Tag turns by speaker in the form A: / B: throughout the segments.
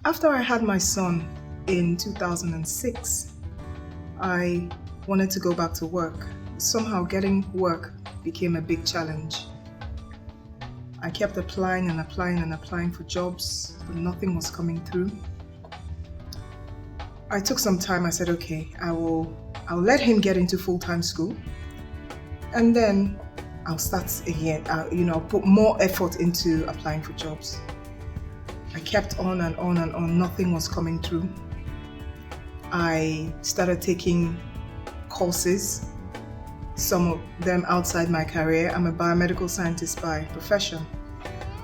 A: After I had my son in 2006, I wanted to go back to work. Somehow getting work became a big challenge. I kept applying and applying and applying for jobs, but nothing was coming through. I took some time. I said, okay, I'll let him get into full-time school, and then I'll start again. I'll put more effort into applying for jobs. I kept on and on and on. Nothing was coming through. I started taking courses, some of them outside my career. I'm a biomedical scientist by profession.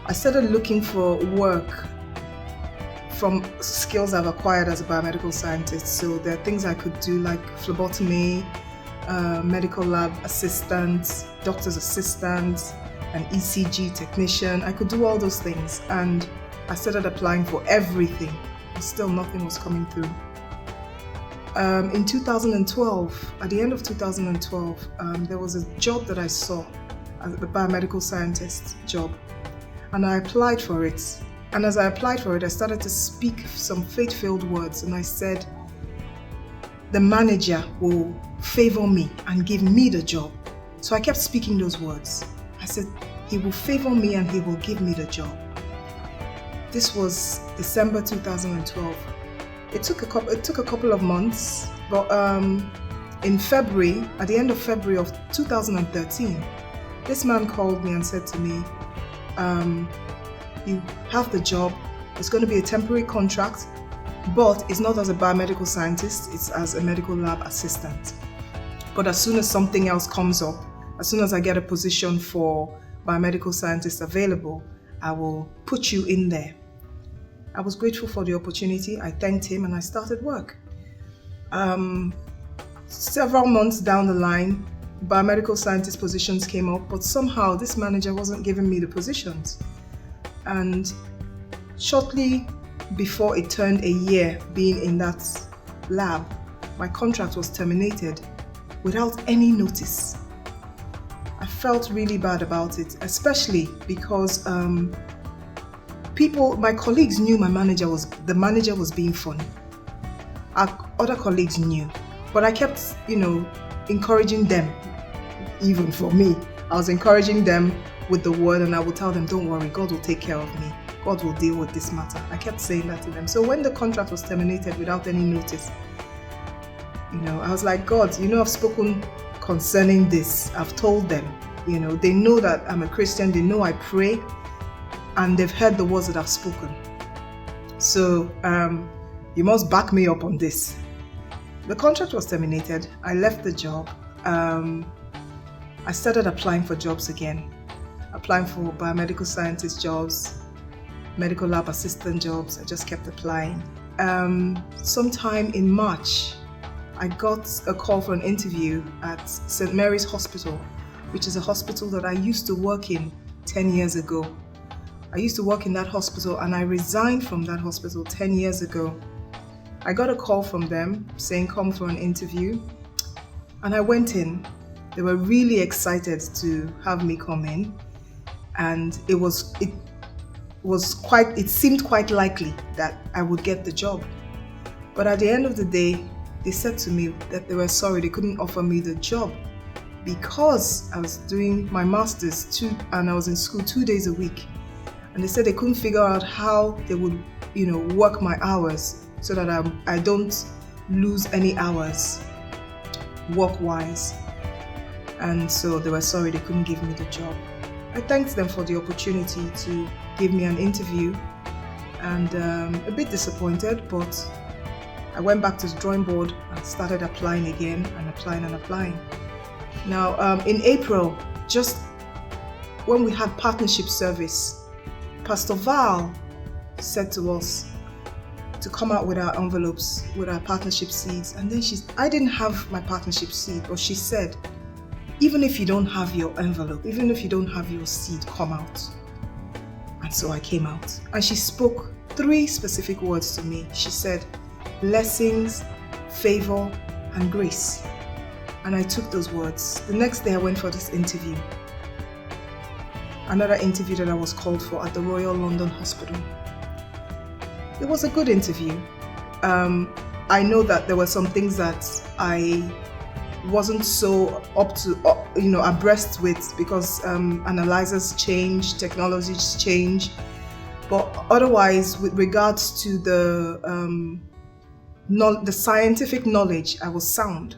A: I started looking for work from skills I've acquired as a biomedical scientist. So there are things I could do like phlebotomy, medical lab assistant, doctor's assistant, an ECG technician. I could do all those things, and I started applying for everything, but still nothing was coming through. In 2012, at the end of 2012, there was a job that I saw, a biomedical scientist job, and I applied for it. And as I applied for it, I started to speak some faith-filled words, and I said, the manager will favor me and give me the job. So I kept speaking those words. I said, he will favor me and he will give me the job. This was December 2012. It took a couple of months, but in February, at the end of February of 2013, this man called me and said to me, you have the job. It's going to be a temporary contract, but it's not as a biomedical scientist, it's as a medical lab assistant. But as soon as something else comes up, as soon as I get a position for biomedical scientist available, I will put you in there. I was grateful for the opportunity. I thanked him and I started work. Several months down the line, biomedical scientist positions came up, but somehow this manager wasn't giving me the positions. And shortly before it turned a year being in that lab, my contract was terminated without any notice. I felt really bad about it, especially because my colleagues knew the manager was being funny. Our other colleagues knew, but I kept, encouraging them. Even for me, I was encouraging them with the word, and I would tell them, don't worry, God will take care of me. God will deal with this matter. I kept saying that to them. So when the contract was terminated without any notice, I was like, God, I've spoken concerning this. I've told them, they know that I'm a Christian. They know I pray, and they've heard the words that I've spoken. So you must back me up on this. The contract was terminated. I left the job. I started applying for jobs again, applying for biomedical scientist jobs, medical lab assistant jobs. I just kept applying. Sometime in March, I got a call for an interview at St. Mary's Hospital, which is a hospital that I used to work in 10 years ago. I used to work in that hospital, and I resigned from that hospital 10 years ago. I got a call from them saying, come for an interview. And I went in. They were really excited to have me come in. And it seemed quite likely that I would get the job. But at the end of the day, they said to me that they were sorry they couldn't offer me the job because I was doing my master's and I was in school 2 days a week. And they said they couldn't figure out how they would, work my hours so that I don't lose any hours work-wise. And so they were sorry they couldn't give me the job. I thanked them for the opportunity to give me an interview, and a bit disappointed, but I went back to the drawing board and started applying again and applying. Now, in April, just when we had partnership service, Pastor Val said to us to come out with our envelopes, with our partnership seeds. And then I didn't have my partnership seed, but she said, even if you don't have your envelope, even if you don't have your seed, come out. And so I came out. And she spoke 3 specific words to me. She said, blessings, favor, and grace. And I took those words. The next day I went for this interview. Another interview that I was called for at the Royal London Hospital. It was a good interview. I know that there were some things that I wasn't so up to, abreast with, because analyzers change, technologies change. But otherwise, with regards to the scientific knowledge, I was sound.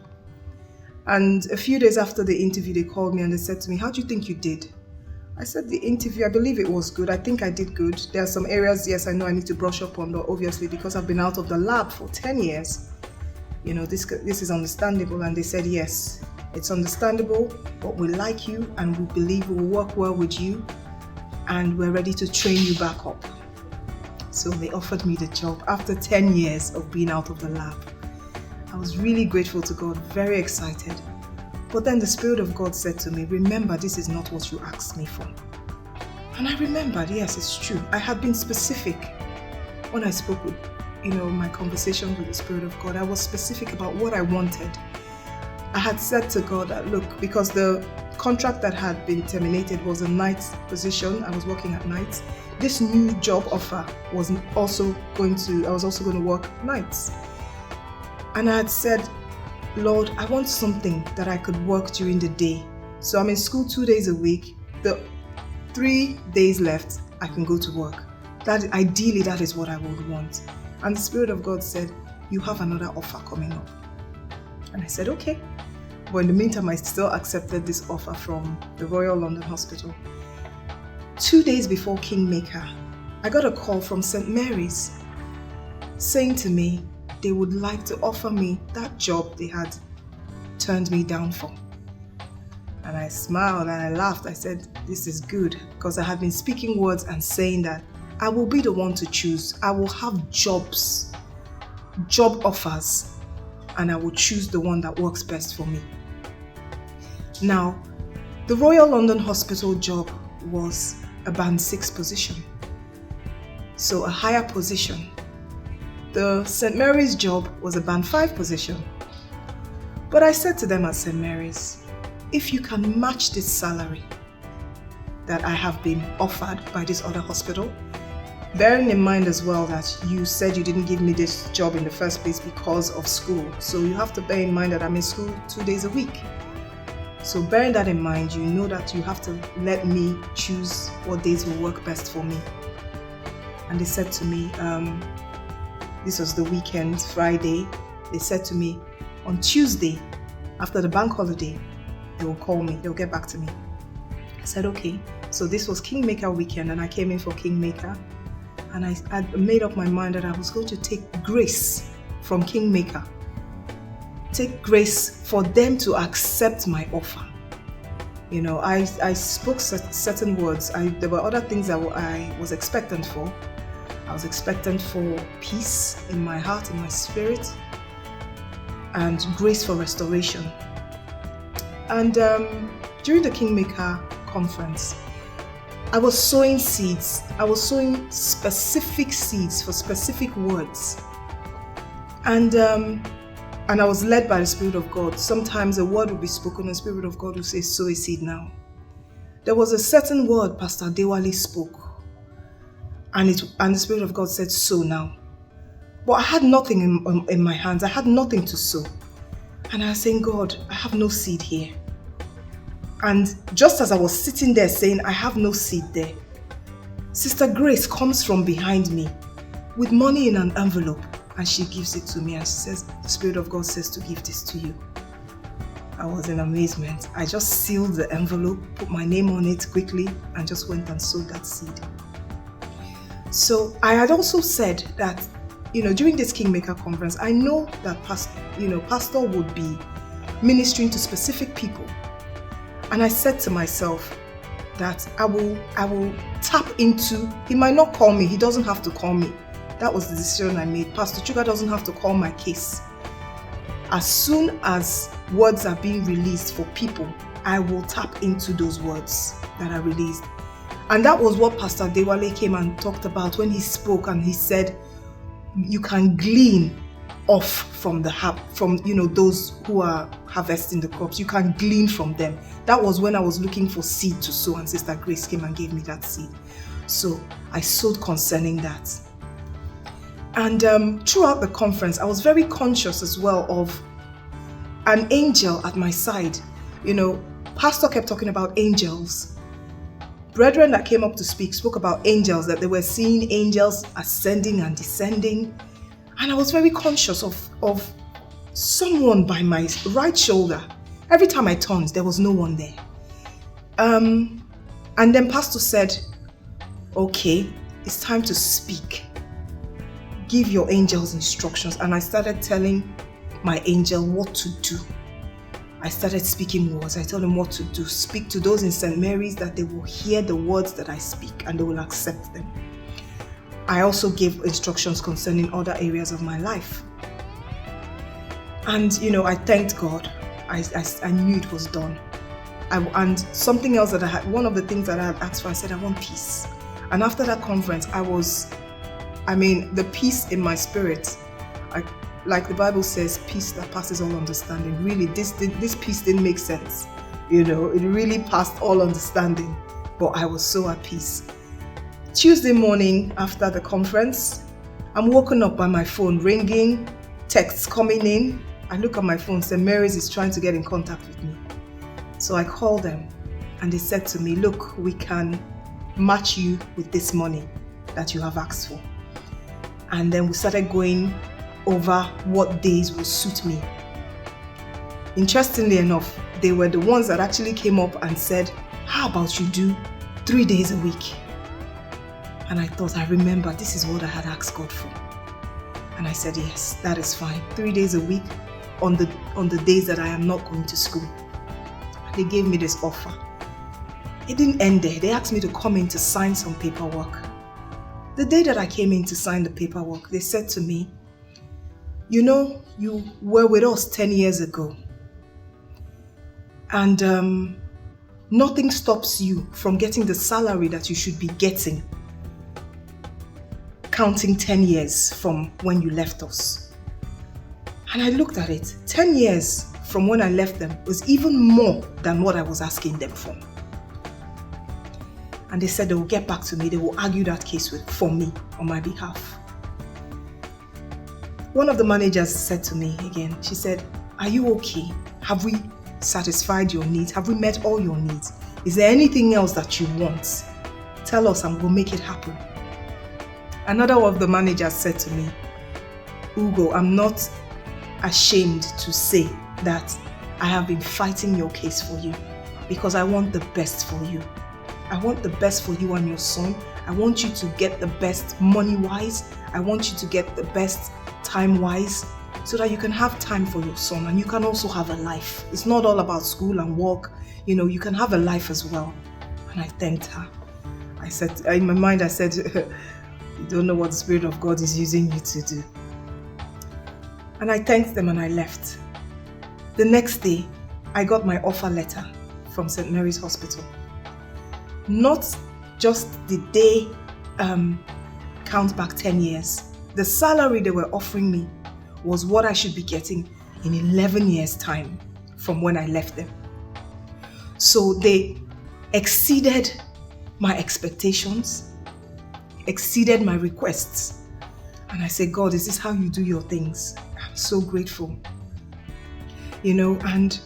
A: And a few days after the interview, they called me and they said to me, "How do you think you did?" I said, "The interview, I believe it was good. I think I did good. There are some areas, yes, I know I need to brush up on, but obviously because I've been out of the lab for 10 years, this is understandable." And they said, "Yes, it's understandable, but we like you and we believe we will work well with you and we're ready to train you back up." So they offered me the job after 10 years of being out of the lab. I was really grateful to God, very excited. But then the Spirit of God said to me, "Remember, this is not what you asked me for." And I remembered, yes, it's true. I had been specific when I spoke with, my conversations with the Spirit of God. I was specific about what I wanted. I had said to God that, look, because the contract that had been terminated was a night position, I was working at nights. This new job offer was also going to work nights. And I had said, "Lord, I want something that I could work during the day. So I'm in school 2 days a week. The 3 days left, I can go to work. Ideally, that is what I would want." And the Spirit of God said, "You have another offer coming up." And I said, "Okay." But in the meantime, I still accepted this offer from the Royal London Hospital. 2 days before Kingmaker, I got a call from St. Mary's saying to me they would like to offer me that job they had turned me down for. And I smiled and I laughed. I said, "This is good," because I had been speaking words and saying that I will be the one to choose. I will have job offers, and I will choose the one that works best for me. Now, the Royal London Hospital job was a band 6 position, so a higher position. The St. Mary's job was a band 5 position. But I said to them at St. Mary's, if you can match this salary that I have been offered by this other hospital, bearing in mind as well that you said you didn't give me this job in the first place because of school. So you have to bear in mind that I'm in school 2 days a week. So bearing that in mind, you know that you have to let me choose what days will work best for me. And they said to me, this was the weekend, Friday, they said to me, on Tuesday, after the bank holiday, they will call me, they'll get back to me. I said, okay. So this was Kingmaker weekend and I came in for Kingmaker. And I made up my mind that I was going to take grace from Kingmaker. Take grace for them to accept my offer. I spoke certain words. There were other things that I was expectant for. I was expectant for peace in my heart, in my spirit, and grace for restoration. And during the Kingmaker conference, I was sowing seeds. I was sowing specific seeds for specific words. And I was led by the Spirit of God. Sometimes a word would be spoken and the Spirit of God would say, sow a seed now. There was a certain word Pastor Dewale spoke. And the Spirit of God said, sow now. But I had nothing in my hands. I had nothing to sow. And I was saying, God, I have no seed here. And just as I was sitting there saying, I have no seed there, Sister Grace comes from behind me with money in an envelope and she gives it to me and she says, the Spirit of God says to give this to you. I was in amazement. I just sealed the envelope, put my name on it quickly and just went and sowed that seed. So I had also said that, during this Kingmaker conference, I know that Pastor would be ministering to specific people. And I said to myself that I will tap into, he might not call me, he doesn't have to call me. That was the decision I made. Pastor Chuka doesn't have to call my case. As soon as words are being released for people, I will tap into those words that are released. And that was what Pastor Dewale came and talked about when he spoke, and he said, you can glean off from those who are harvesting the crops. You can glean from them. That was when I was looking for seed to sow, and Sister Grace came and gave me that seed. So I sowed concerning that. And throughout the conference, I was very conscious as well of an angel at my side. Pastor kept talking about angels. Brethren that came up to speak spoke about angels, that they were seeing angels ascending and descending. And I was very conscious of someone by my right shoulder. Every time I turned, there was no one there. And then Pastor said, okay, it's time to speak. Give your angels instructions. And I started telling my angel what to do. I started speaking words. I told them what to do. Speak to those in St. Mary's that they will hear the words that I speak and they will accept them. I also gave instructions concerning other areas of my life. And, I thanked God. I knew it was done. And something else that one of the things that I had asked for, I said, I want peace. And after that conference, the peace in my spirit, like the Bible says, peace that passes all understanding. Really, this peace didn't make sense. It really passed all understanding. But I was so at peace. Tuesday morning after the conference, I'm woken up by my phone ringing, texts coming in. I look at my phone, St. Mary's is trying to get in contact with me. So I called them and they said to me, look, we can match you with this money that you have asked for. And then we started going over what days will suit me. Interestingly enough, they were the ones that actually came up and said, how about you do 3 days a week? And I thought, I remember this is what I had asked God for. And I said, yes, that is fine. 3 days a week on the days that I am not going to school. And they gave me this offer. It didn't end there. They asked me to come in to sign some paperwork. The day that I came in to sign the paperwork, they said to me, you were with us 10 years ago. And nothing stops you from getting the salary that you should be getting, counting 10 years from when you left us. And I looked at it. 10 years from when I left them was even more than what I was asking them for. And they said they will get back to me. They will argue that case for me on my behalf. One of the managers said to me again, she said, are you okay? Have we satisfied your needs? Have we met all your needs? Is there anything else that you want? Tell us and we'll make it happen. Another of the managers said to me, Ugo, I'm not ashamed to say that I have been fighting your case for you because I want the best for you. I want the best for you and your son. I want you to get the best money-wise. I want you to get the best time-wise so that you can have time for your son and you can also have a life. It's not all about school and work. You can have a life as well. And I thanked her. I said, in my mind, I said, you don't know what the Spirit of God is using you to do. And I thanked them and I left. The next day, I got my offer letter from St. Mary's Hospital. Not just the day count back 10 years. The salary they were offering me was what I should be getting in 11 years' time from when I left them. So they exceeded my expectations, exceeded my requests. And I said, God, is this how you do your things? I'm so grateful. And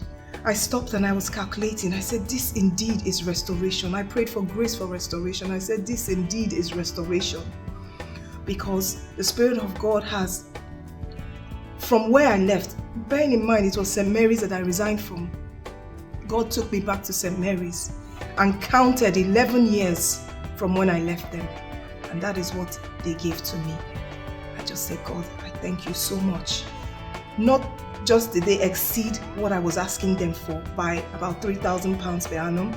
A: I stopped and I was calculating. I said, this indeed is restoration. I prayed for grace for restoration. I said, this indeed is restoration. Because the Spirit of God has, from where I left, bearing in mind it was St. Mary's that I resigned from, God took me back to St. Mary's and counted 11 years from when I left them. And that is what they gave to me. I just said, God, I thank you so much. Not just did they exceed what I was asking them for by about £3,000 per annum.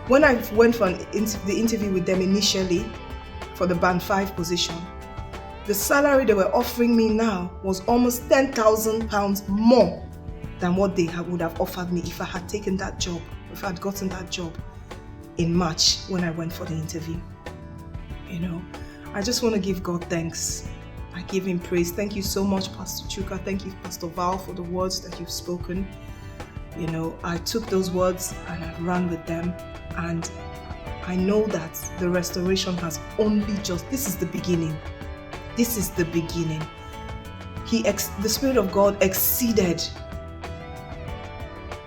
A: When I went for the interview with them initially for the Band 5 position, the salary they were offering me now was almost £10,000 more than what they would have offered me if I had taken that job, if I had gotten that job in March when I went for the interview. I just want to give God thanks. I give him praise. Thank you so much, Pastor Chuka. Thank you, Pastor Val, for the words that you've spoken. I took those words and I ran with them. And I know that the restoration has only this is the beginning. This is the beginning. The Spirit of God exceeded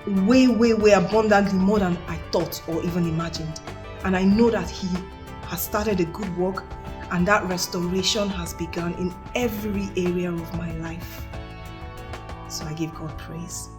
A: way abundantly more than I thought or even imagined. And I know that He has started a good work, and that restoration has begun in every area of my life. So I give God praise.